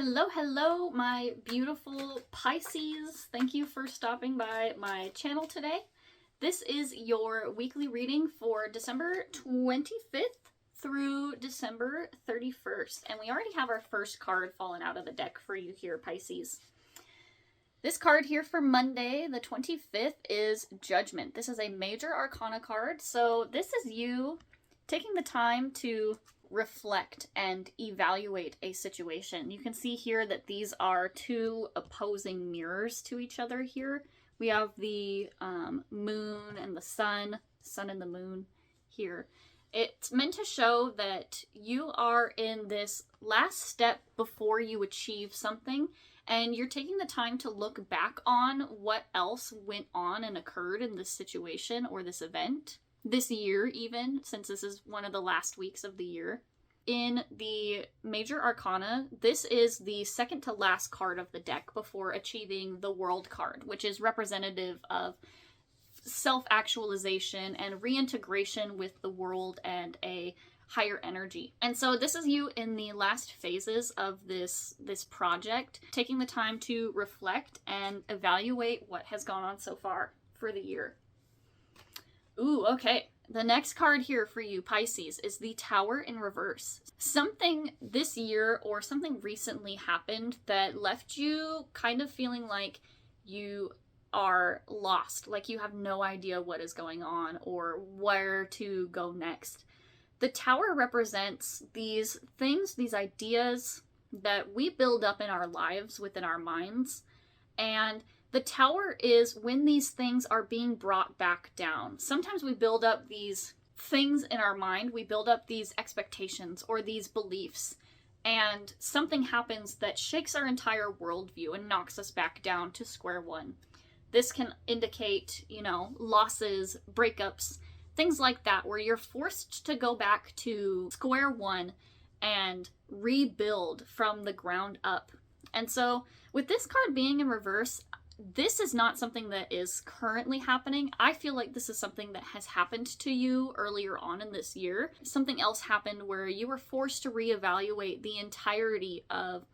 Hello, hello, my beautiful Pisces. Thank you for stopping by my channel today. This is your weekly reading for December 25th through December 31st. And we already have our first card fallen out of the deck for you here, Pisces. This card here for Monday, the 25th, is Judgment. This is a major arcana card. So this is you taking the time to reflect and evaluate a situation. You can see here that these are two opposing mirrors to each other here. We have the moon and the sun and the moon here. It's meant to show that you are in this last step before you achieve something, and you're taking the time to look back on what else went on and occurred in this situation or this event. This year even, since this is one of the last weeks of the year. In the Major Arcana, this is the second to last card of the deck before achieving the World card, which is representative of self-actualization and reintegration with the world and a higher energy. And so this is you in the last phases of this project, taking the time to reflect and evaluate what has gone on so far for the year. Ooh, okay. The next card here for you, Pisces, is the Tower in reverse. Something this year or something recently happened that left you kind of feeling like you are lost, like you have no idea what is going on or where to go next. The Tower represents these things, these ideas that we build up in our lives within our minds, and the Tower is when these things are being brought back down. Sometimes we build up these things in our mind, we build up these expectations or these beliefs, and something happens that shakes our entire worldview and knocks us back down to square one. This can indicate, losses, breakups, things like that, where you're forced to go back to square one and rebuild from the ground up. And so with this card being in reverse, this is not something that is currently happening. I feel like this is something that has happened to you earlier on in this year. Something else happened where you were forced to reevaluate the entirety of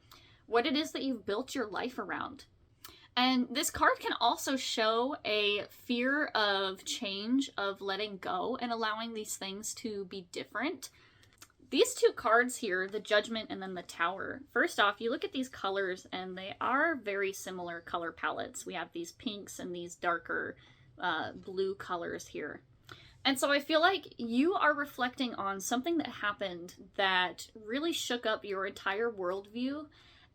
what it is that you've built your life around. And this card can also show a fear of change, of letting go and allowing these things to be different. These two cards here, the Judgment and then the Tower, first off, you look at these colors and they are very similar color palettes. We have these pinks and these darker blue colors here. And so I feel like you are reflecting on something that happened that really shook up your entire worldview.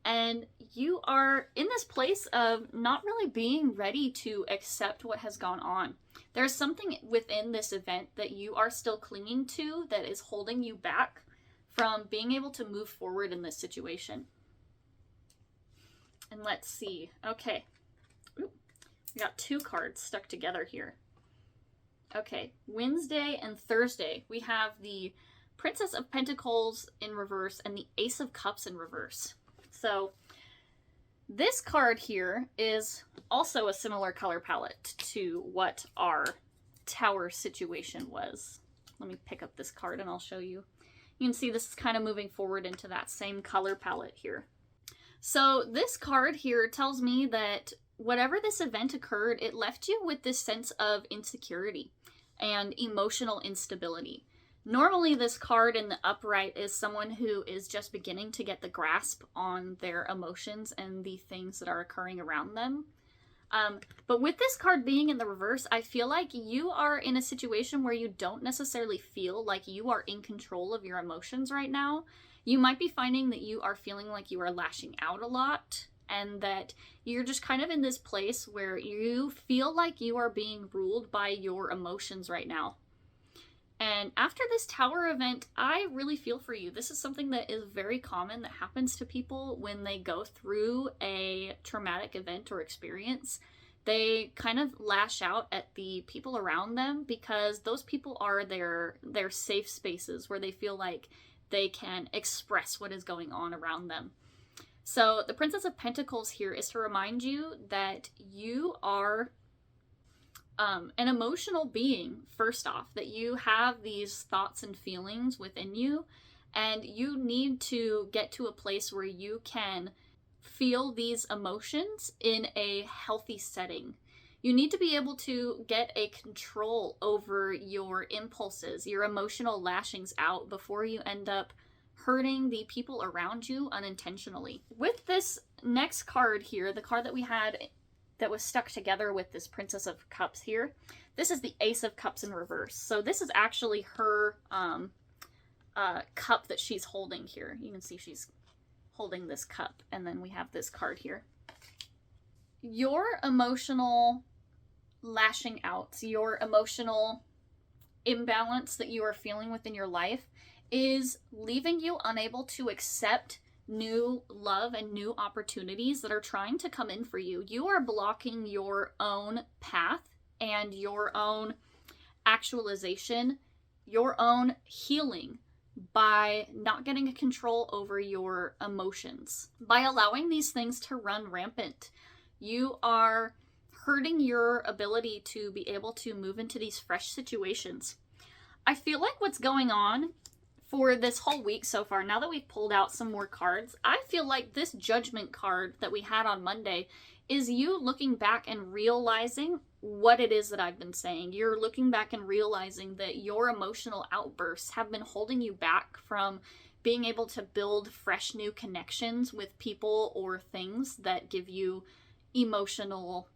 And you are in this place of not really being ready to accept what has gone on. There's something within this event that you are still clinging to that is holding you back from being able to move forward in this situation. And let's see. Okay. Ooh, we got two cards stuck together here. Okay. Wednesday and Thursday, we have the Princess of Pentacles in reverse and the Ace of Cups in reverse. So this card here is also a similar color palette to what our Tower situation was. Let me pick up this card and I'll show you. You can see this is kind of moving forward into that same color palette here. So this card here tells me that whatever this event occurred, it left you with this sense of insecurity and emotional instability. Normally this card in the upright is someone who is just beginning to get the grasp on their emotions and the things that are occurring around them. But with this card being in the reverse, I feel like you are in a situation where you don't necessarily feel like you are in control of your emotions right now. You might be finding that you are feeling like you are lashing out a lot and that you're just kind of in this place where you feel like you are being ruled by your emotions right now. And after this Tower event, I really feel for you. This is something that is very common that happens to people when they go through a traumatic event or experience. They kind of lash out at the people around them because those people are their safe spaces where they feel like they can express what is going on around them. So the Princess of Pentacles here is to remind you that you are an emotional being, first off, that you have these thoughts and feelings within you, And you need to get to a place where you can feel these emotions in a healthy setting. You need to be able to get a control over your impulses, your emotional lashings out before you end up hurting the people around you unintentionally. With this next card here, the card that we had that was stuck together with this Princess of Cups here, this is the Ace of Cups in reverse. So this is actually her cup that she's holding here. You can see she's holding this cup, and then we have this card here. Your emotional lashing out, your emotional imbalance that you are feeling within your life is leaving you unable to accept new love and new opportunities that are trying to come in for you. You are blocking your own path and your own actualization, your own healing by not getting a control over your emotions. By allowing these things to run rampant, you are hurting your ability to be able to move into these fresh situations. I feel like what's going on for this whole week so far, now that we've pulled out some more cards, I feel like this Judgment card that we had on Monday is you looking back and realizing what it is that I've been saying. You're looking back and realizing that your emotional outbursts have been holding you back from being able to build fresh new connections with people or things that give you emotional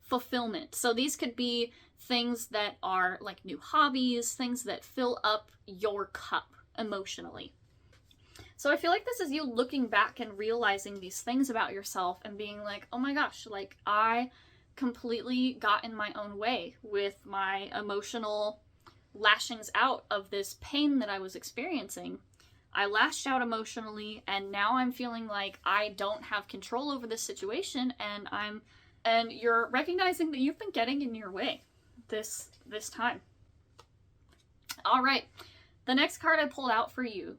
fulfillment. So these could be things that are like new hobbies, things that fill up your cup emotionally. So I feel like this is you looking back and realizing these things about yourself and being like, oh my gosh, like I completely got in my own way with my emotional lashings out of this pain that I was experiencing. I lashed out emotionally, and now I'm feeling like I don't have control over this situation, and you're recognizing that you've been getting in your way this time. All right. The next card I pulled out for you,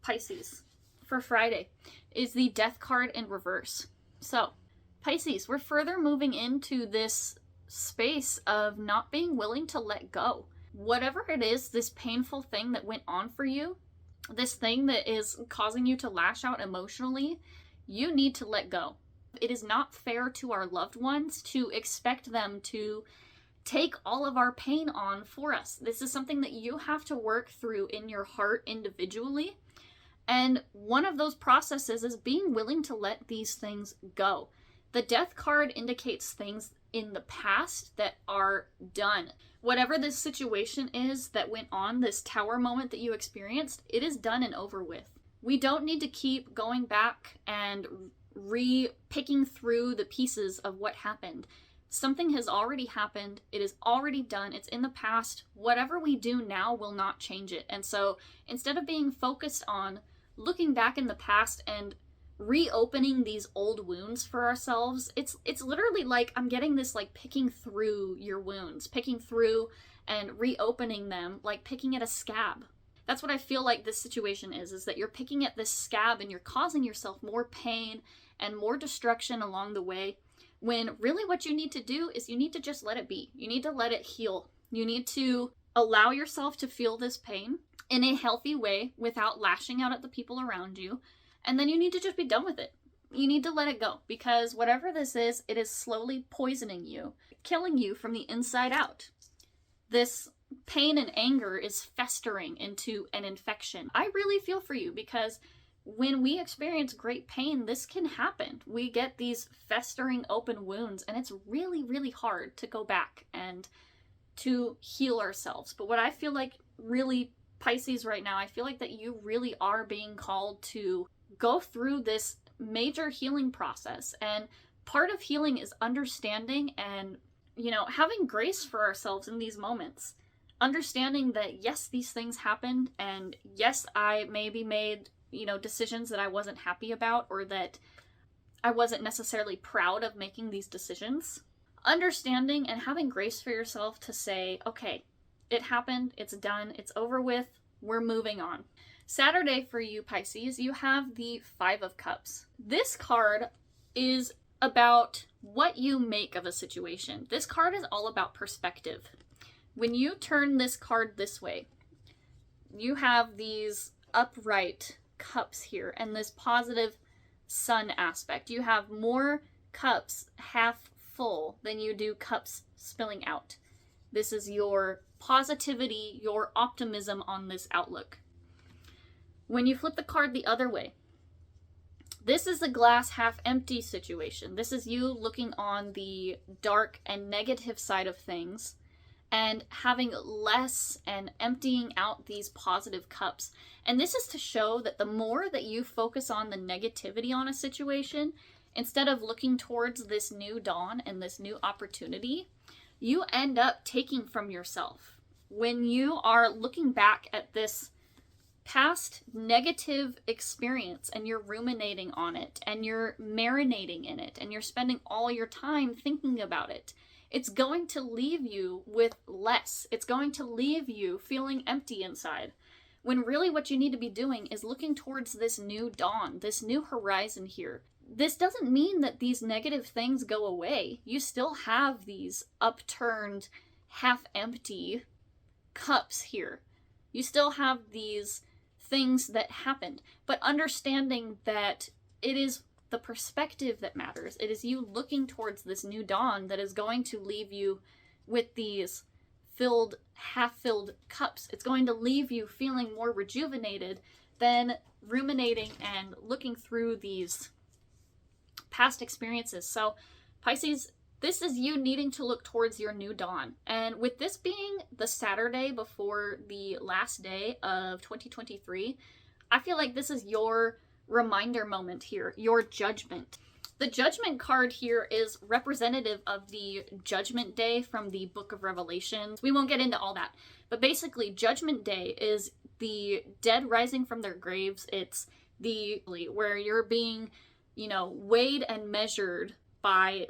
Pisces, for Friday, is the Death card in reverse. So, Pisces, we're further moving into this space of not being willing to let go. Whatever it is, this painful thing that went on for you, this thing that is causing you to lash out emotionally, you need to let go. It is not fair to our loved ones to expect them to take all of our pain on for us. This is something that you have to work through in your heart individually. And one of those processes is being willing to let these things go. The Death card indicates things in the past that are done. Whatever this situation is that went on, this tower moment that you experienced, it is done and over with. We don't need to keep going back and picking through the pieces of what happened. Something has already happened. It is already done. It's in the past. Whatever we do now will not change it. And so instead of being focused on looking back in the past and reopening these old wounds for ourselves, it's literally like I'm getting this like picking through your wounds, picking through and reopening them, like picking at a scab. That's what I feel like this situation is that you're picking at this scab and you're causing yourself more pain and more destruction along the way, when really what you need to do is you need to just let it be. You need to let it heal. You need to allow yourself to feel this pain in a healthy way without lashing out at the people around you. And then you need to just be done with it. You need to let it go, because whatever this is, it is slowly poisoning you, killing you from the inside out. This pain and anger is festering into an infection. I really feel for you, because when we experience great pain, this can happen. We get these festering open wounds, and it's really, really hard to go back and to heal ourselves. But what I feel like really, Pisces, right now, I feel like that you really are being called to go through this major healing process. And part of healing is understanding and, having grace for ourselves in these moments. Understanding that, yes, these things happened, and yes, I maybe made, decisions that I wasn't happy about, or that I wasn't necessarily proud of making these decisions. Understanding and having grace for yourself to say, okay, it happened, it's done, it's over with, we're moving on. Saturday for you, Pisces, you have the Five of Cups. This card is about what you make of a situation. This card is all about perspective. When you turn this card this way, you have these upright cups here and this positive sun aspect. You have more cups half full than you do cups spilling out. This is your positivity, your optimism on this outlook. When you flip the card the other way, this is the glass half empty situation. This is you looking on the dark and negative side of things and having less and emptying out these positive cups. And this is to show that the more that you focus on the negativity on a situation, instead of looking towards this new dawn and this new opportunity, you end up taking from yourself. When you are looking back at this past negative experience and you're ruminating on it and you're marinating in it and you're spending all your time thinking about it, it's going to leave you with less. It's going to leave you feeling empty inside. When really what you need to be doing is looking towards this new dawn, this new horizon here. This doesn't mean that these negative things go away. You still have these upturned, half-empty cups here. You still have these things that happened, but understanding that it is the perspective that matters. It is you looking towards this new dawn that is going to leave you with these filled, half-filled cups. It's going to leave you feeling more rejuvenated than ruminating and looking through these past experiences. So Pisces, this is you needing to look towards your new dawn. And with this being the Saturday before the last day of 2023, I feel like this is your reminder moment here, your judgment. The judgment card here is representative of the judgment day from the book of Revelations. We won't get into all that, but basically judgment day is the dead rising from their graves. It's the where you're being, weighed and measured by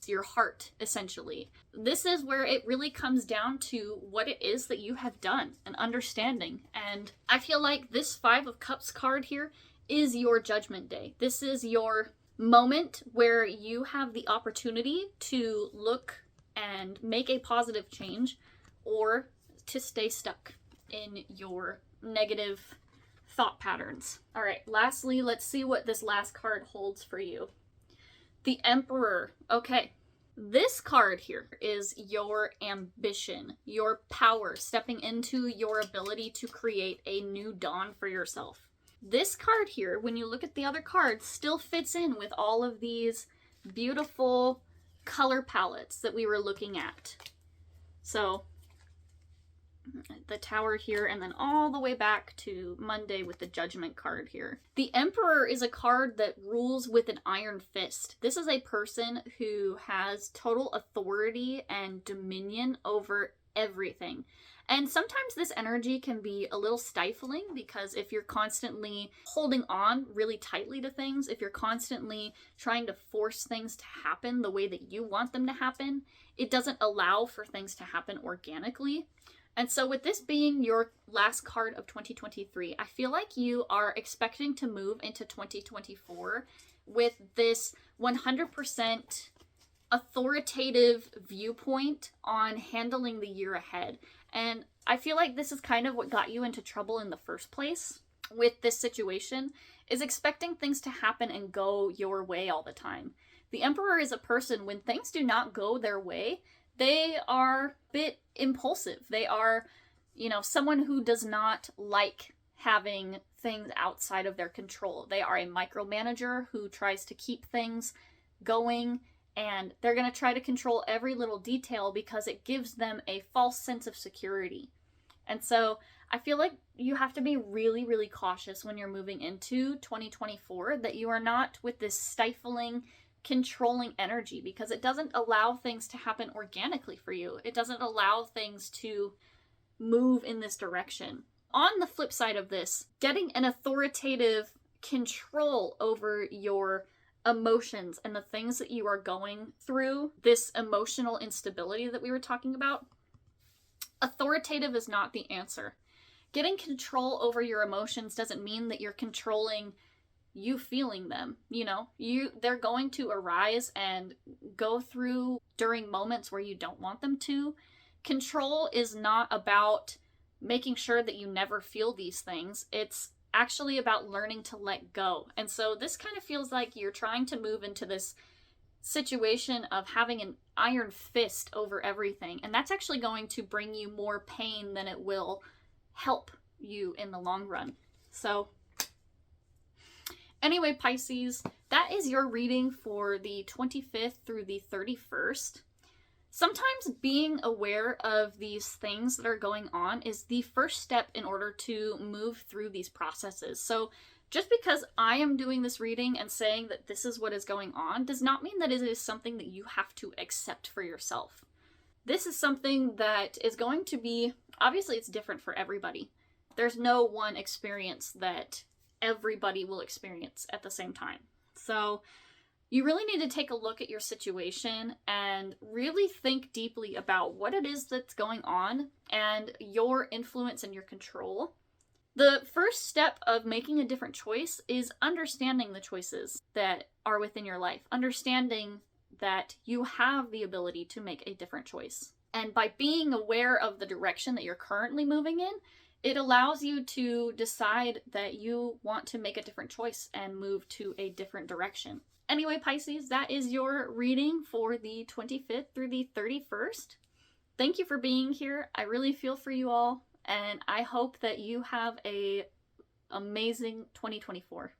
your heart, essentially. This is where it really comes down to what it is that you have done and understanding. And I feel like this Five of Cups card here is your judgment day. This is your moment where you have the opportunity to look and make a positive change or to stay stuck in your negative thought patterns. All right, lastly, let's see what this last card holds for you. The Emperor. Okay, this card here is your ambition, your power, stepping into your ability to create a new dawn for yourself. This card here, when you look at the other cards, still fits in with all of these beautiful color palettes that we were looking at. So the Tower here, and then all the way back to Monday with the Judgment card here. The Emperor is a card that rules with an iron fist. This is a person who has total authority and dominion over everything. And sometimes this energy can be a little stifling, because if you're constantly holding on really tightly to things, if you're constantly trying to force things to happen the way that you want them to happen, it doesn't allow for things to happen organically. And so with this being your last card of 2023, I feel like you are expecting to move into 2024 with this 100% authoritative viewpoint on handling the year ahead. And I feel like this is kind of what got you into trouble in the first place with this situation, is expecting things to happen and go your way all the time. The Emperor is a person, when things do not go their way, they are a bit impulsive. They are, someone who does not like having things outside of their control. They are a micromanager who tries to keep things going, and they're going to try to control every little detail because it gives them a false sense of security. And so I feel like you have to be really, really cautious when you're moving into 2024, that you are not with this stifling, controlling energy, because it doesn't allow things to happen organically for you. It doesn't allow things to move in this direction. On the flip side of this, getting an authoritative control over your emotions and the things that you are going through, this emotional instability that we were talking about, authoritative is not the answer. Getting control over your emotions doesn't mean that you're controlling you feeling them. They're going to arise and go through during moments where you don't want them to. Control is not about making sure that you never feel these things. It's actually about learning to let go. And so this kind of feels like you're trying to move into this situation of having an iron fist over everything. And that's actually going to bring you more pain than it will help you in the long run. So anyway, Pisces, that is your reading for the 25th through the 31st. Sometimes being aware of these things that are going on is the first step in order to move through these processes. So just because I am doing this reading and saying that this is what is going on does not mean that it is something that you have to accept for yourself. This is something that is going to be, obviously it's different for everybody. There's no one experience that everybody will experience at the same time. So you really need to take a look at your situation and really think deeply about what it is that's going on and your influence and your control. The first step of making a different choice is understanding the choices that are within your life, understanding that you have the ability to make a different choice. And by being aware of the direction that you're currently moving in, it allows you to decide that you want to make a different choice and move to a different direction. Anyway, Pisces, that is your reading for the 25th through the 31st. Thank you for being here. I really feel for you all, and I hope that you have an amazing 2024.